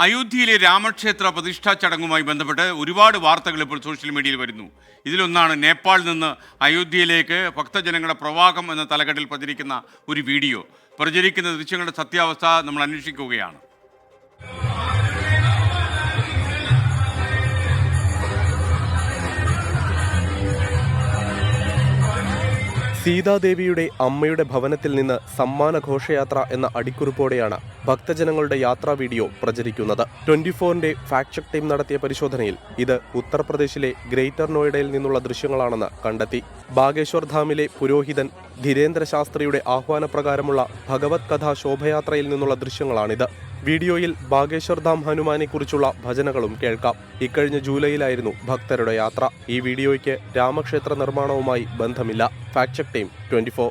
അയോധ്യയിലെ രാമക്ഷേത്ര പ്രതിഷ്ഠാ ചടങ്ങുമായി ബന്ധപ്പെട്ട് ഒരുപാട് വാർത്തകൾ ഇപ്പോൾ സോഷ്യൽ മീഡിയയിൽ വരുന്നു. ഇതിലൊന്നാണ് നേപ്പാളിൽ നിന്ന് അയോധ്യയിലേക്ക് ഭക്തജനങ്ങളുടെ പ്രവാഹം എന്ന തലക്കെട്ടിൽ പ്രചരിക്കുന്ന ഒരു വീഡിയോ. പ്രചരിക്കുന്ന ദൃശ്യങ്ങളുടെ സത്യാവസ്ഥ നമ്മൾ അന്വേഷിക്കുകയാണ്. സീതാദേവിയുടെ അമ്മയുടെ ഭവനത്തിൽ നിന്ന് സമ്മാന ഘോഷയാത്ര എന്ന അടിക്കുറിപ്പോടെയാണ് ഭക്തജനങ്ങളുടെ യാത്രാ വീഡിയോ പ്രചരിക്കുന്നത്. 24-ന്റെ ഫാക്ട് ചെക്ക് ടീം നടത്തിയ പരിശോധനയിൽ ഇത് ഉത്തർപ്രദേശിലെ ഗ്രേറ്റർ നോയിഡയിൽ നിന്നുള്ള ദൃശ്യങ്ങളാണെന്ന് കണ്ടെത്തി. ബാഗേശ്വർ ധാമിലെ പുരോഹിതൻ ധീരേന്ദ്ര ശാസ്ത്രിയുടെ ആഹ്വാനപ്രകാരമുള്ള ഭഗവത് കഥാ ശോഭയാത്രയിൽ നിന്നുള്ള ദൃശ്യങ്ങളാണിത്. വീഡിയോയിൽ ബാഗേശ്വർ ധാം ഹനുമാനെക്കുറിച്ചുള്ള ഭജനകളും കേൾക്കാം. ഇക്കഴിഞ്ഞ ജൂലൈയിലായിരുന്നു ഭക്തരുടെ യാത്ര. ഈ വീഡിയോയ്ക്ക് രാമക്ഷേത്ര നിർമ്മാണവുമായി ബന്ധമില്ല. Fact check team 24.